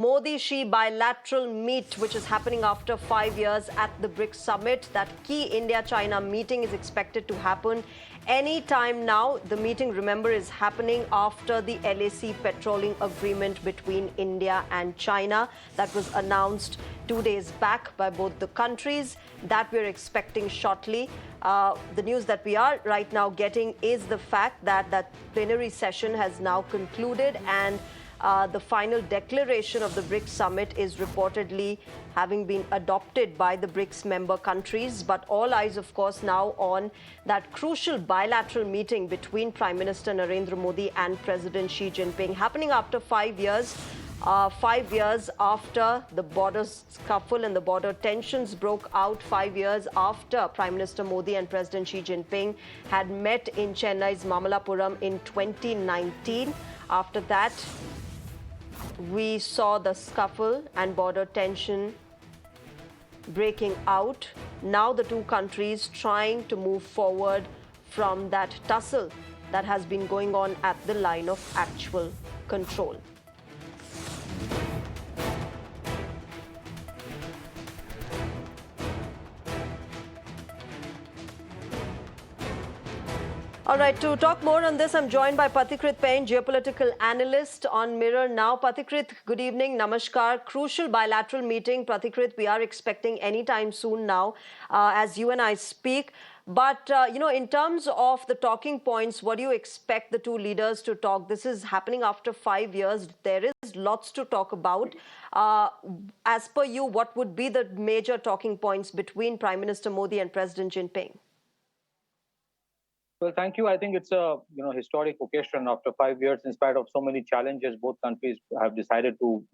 Modi-Xi bilateral meet, which is happening after 5 years at the BRICS summit. That key India-China meeting is expected to happen any time now. The meeting, remember, is happening after the LAC petroling agreement between India and China that was announced 2 days back by both the countries. That we're expecting shortly. The news that we are right now getting is the fact that that plenary session has now concluded, and the final declaration of the BRICS summit is reportedly having been adopted by the BRICS member countries. But all eyes, of course, now on that crucial bilateral meeting between Prime Minister Narendra Modi and President Xi Jinping, happening after 5 years. 5 years after the border scuffle and the border tensions broke out, 5 years after Prime Minister Modi and President Xi Jinping had met in Chennai's Mamallapuram in 2019. After that, we saw the scuffle and border tension breaking out. Now the two countries trying to move forward from that tussle that has been going on at the line of actual control. All right, to talk more on this, I'm joined by Pathikrit Payne, geopolitical analyst on Mirror Now. Pathikrit, good evening, namaskar. Crucial bilateral meeting, Pathikrit, we are expecting anytime soon now as you and I speak. But, in terms of the talking points, what do you expect the two leaders to talk? This is happening after 5 years. There is lots to talk about. As per you, what would be the major talking points between Prime Minister Modi and President Jinping? Well, thank you. I think it's a historic occasion. After 5 years, in spite of so many challenges, both countries have decided to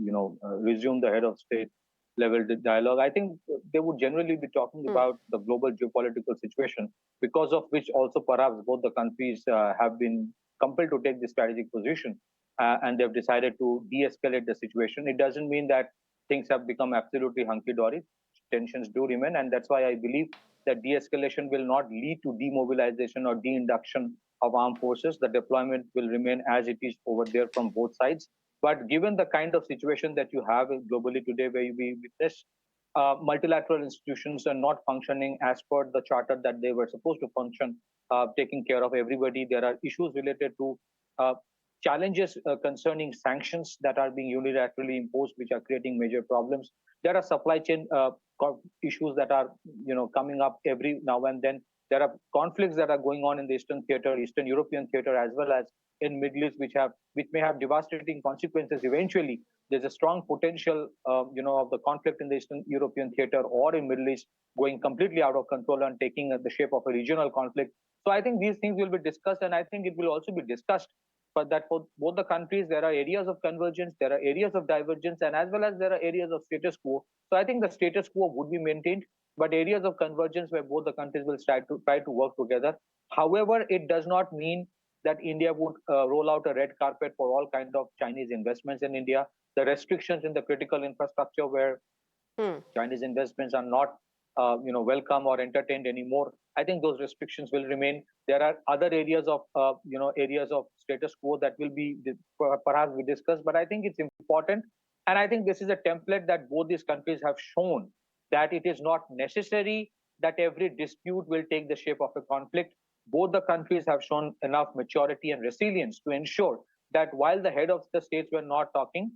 resume the head of state level dialogue. I think they would generally be talking about the global geopolitical situation, because of which also perhaps both the countries have been compelled to take this strategic position, and they've decided to de-escalate the situation. It doesn't mean that things have become absolutely hunky-dory. Tensions do remain, and that's why I believe that de-escalation will not lead to demobilization or de-induction of armed forces. The deployment will remain as it is over there from both sides. But given the kind of situation that you have globally today, where we witness multilateral institutions are not functioning as per the charter that they were supposed to function, taking care of everybody. There are issues related to challenges concerning sanctions that are being unilaterally imposed, which are creating major problems. There are supply chain issues that are coming up every now and then. There are conflicts that are going on in the Eastern theater, Eastern European theater, as well as in Middle East, which may have devastating consequences eventually. There's a strong potential of the conflict in the Eastern European theater or in Middle East going completely out of control and taking the shape of a regional conflict. So I think these things will be discussed, and I think it will also be discussed but that for both the countries, there are areas of convergence, there are areas of divergence, and as well as there are areas of status quo. So I think the status quo would be maintained, but areas of convergence where both the countries will try to work together. However, it does not mean that India would roll out a red carpet for all kinds of Chinese investments in India. The restrictions in the critical infrastructure where Chinese investments are not welcome or entertained anymore. I think those restrictions will remain. There are other areas of areas of status quo that will be perhaps we discussed, but I think it's important, and I think this is a template that both these countries have shown that it is not necessary that every dispute will take the shape of a conflict. Both the countries have shown enough maturity and resilience to ensure that while the head of the states were not talking,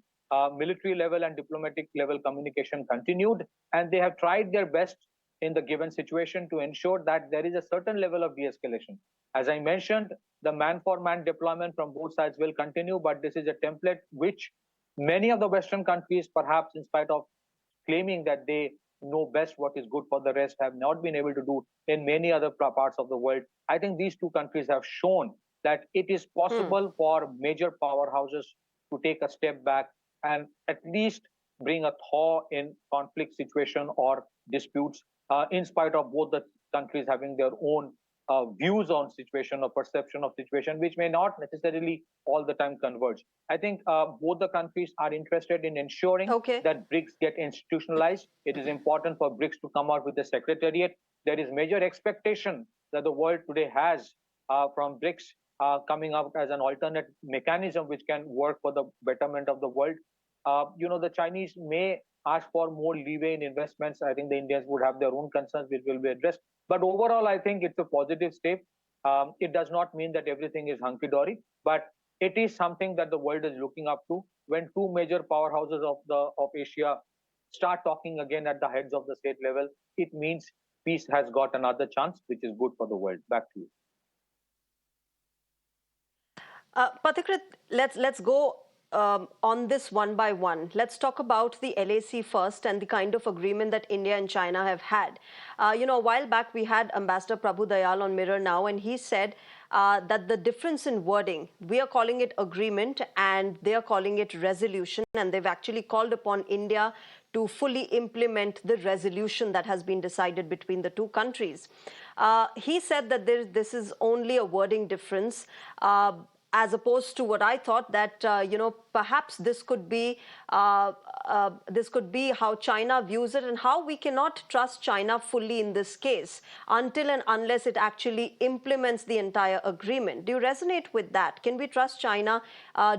military level and diplomatic level communication continued, and they have tried their best in the given situation to ensure that there is a certain level of de-escalation. As I mentioned, the man-for-man deployment from both sides will continue, but this is a template which many of the Western countries, perhaps in spite of claiming that they know best what is good for the rest, have not been able to do in many other parts of the world. I think these two countries have shown that it is possible for major powerhouses to take a step back and at least bring a thaw in conflict situation or disputes, in spite of both the countries having their own views on situation or perception of situation, which may not necessarily all the time converge. I think both the countries are interested in ensuring that BRICS get institutionalized. It is important for BRICS to come out with a secretariat. There is major expectation that the world today has from BRICS coming up as an alternate mechanism which can work for the betterment of the world. The Chinese may ask for more leeway in investments. I think the Indians would have their own concerns, which will be addressed. But overall, I think it's a positive step. It does not mean that everything is hunky-dory, but it is something that the world is looking up to. When two major powerhouses of Asia start talking again at the heads of the state level, it means peace has got another chance, which is good for the world. Back to you. Pathikrit, let's go on this one by one. Let's talk about the LAC first and the kind of agreement that India and China have had. A while back we had Ambassador Prabhu Dayal on Mirror Now, and he said that the difference in wording, we are calling it agreement and they are calling it resolution, and they've actually called upon India to fully implement the resolution that has been decided between the two countries. He said that this is only a wording difference. As opposed to what I thought that perhaps this could be how China views it, and how we cannot trust China fully in this case until and unless it actually implements the entire agreement. Do you resonate with that? Can we trust China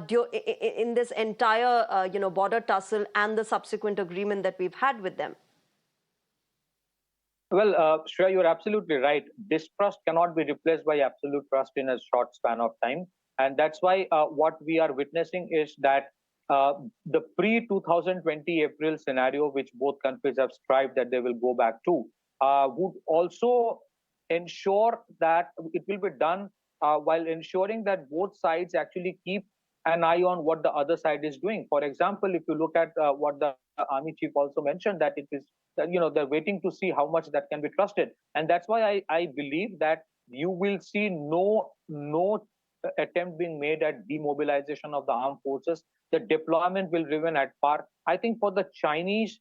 in this entire border tussle and the subsequent agreement that we've had with them? Well, Shreya, you're absolutely right. Distrust cannot be replaced by absolute trust in a short span of time. And that's why what we are witnessing is that the pre-2020 April scenario, which both countries have strived that they will go back to, would also ensure that it will be done while ensuring that both sides actually keep an eye on what the other side is doing. For example, if you look at what the army chief also mentioned, that it is, they're waiting to see how much that can be trusted. And that's why I believe that you will see no attempt being made at demobilization of the armed forces. The deployment will remain at par. I think for the Chinese,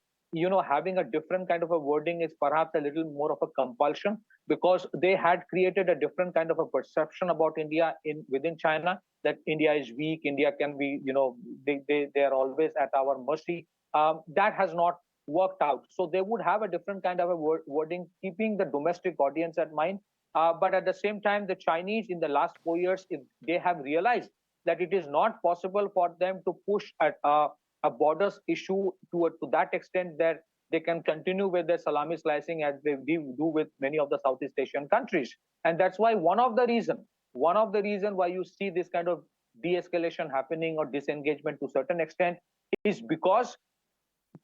having a different kind of a wording is perhaps a little more of a compulsion, because they had created a different kind of a perception about India within China, that India is weak, India can be, they are always at our mercy. That has not worked out. So they would have a different kind of a wording, keeping the domestic audience at mind. But at the same time, the Chinese in the last 4 years, they have realized that it is not possible for them to push at a borders issue to that extent that they can continue with their salami slicing as they do with many of the Southeast Asian countries. And that's why one of the reason why you see this kind of de-escalation happening or disengagement to a certain extent is because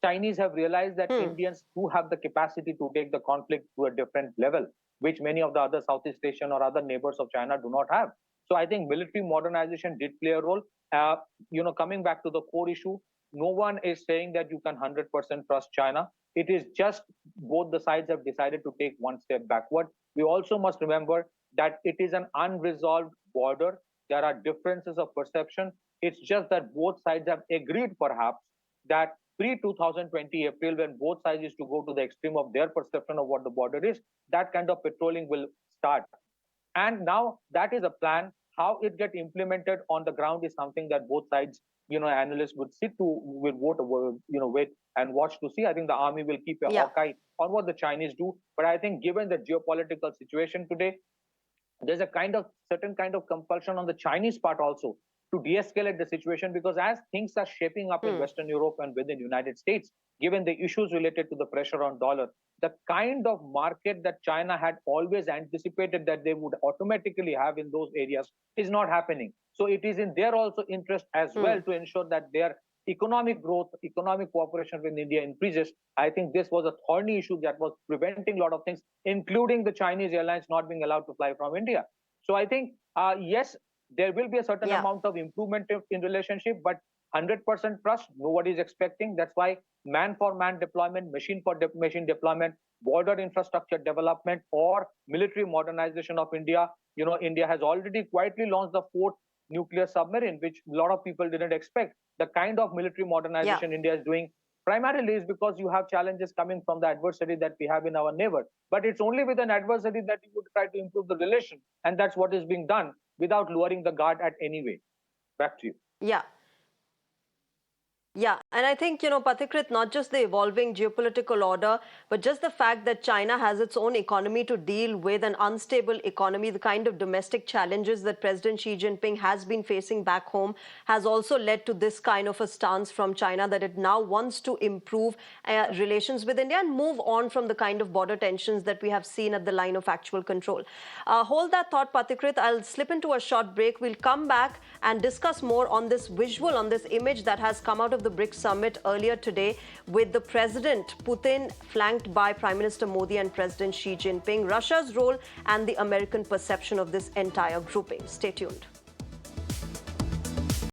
Chinese have realized that Indians do have the capacity to take the conflict to a different level, which many of the other Southeast Asian or other neighbors of China do not have. So I think military modernization did play a role. Coming back to the core issue, no one is saying that you can 100% trust China. It is just both the sides have decided to take one step backward. We also must remember that it is an unresolved border. There are differences of perception. It's just that both sides have agreed perhaps that pre-2020 April, when both sides used to go to the extreme of their perception of what the border is, that kind of patrolling will start. And now that is a plan. How it get implemented on the ground is something that both sides, analysts would wait and watch to see. I think the army will keep a hawk eye on what the Chinese do. But I think given the geopolitical situation today, there's a certain kind of compulsion on the Chinese part also to de-escalate the situation, because as things are shaping up in Western Europe and within the United States, given the issues related to the pressure on dollar, the kind of market that China had always anticipated that they would automatically have in those areas is not happening. So it is in their also interest as well to ensure that their economic growth, economic cooperation with India increases. I think this was a thorny issue that was preventing a lot of things, including the Chinese airlines not being allowed to fly from India. So I think, yes, there will be a certain amount of improvement in relationship, but 100% trust, nobody is expecting. That's why man-for-man deployment, machine deployment, border infrastructure development, or military modernization of India. India has already quietly launched the 4th nuclear submarine, which a lot of people didn't expect. The kind of military modernization India is doing primarily is because you have challenges coming from the adversary that we have in our neighbor. But it's only with an adversary that you would try to improve the relation. And that's what is being done without lowering the guard at any way. Back to you. Yeah. Yeah, and I think, Pathikrit, not just the evolving geopolitical order, but just the fact that China has its own economy to deal with, an unstable economy, the kind of domestic challenges that President Xi Jinping has been facing back home has also led to this kind of a stance from China that it now wants to improve relations with India and move on from the kind of border tensions that we have seen at the line of actual control. Hold that thought, Pathikrit. I'll slip into a short break. We'll come back and discuss more on this visual, on this image that has come out of the BRICS summit earlier today with the President Putin flanked by Prime Minister Modi and President Xi Jinping, Russia's role and the American perception of this entire grouping. Stay tuned.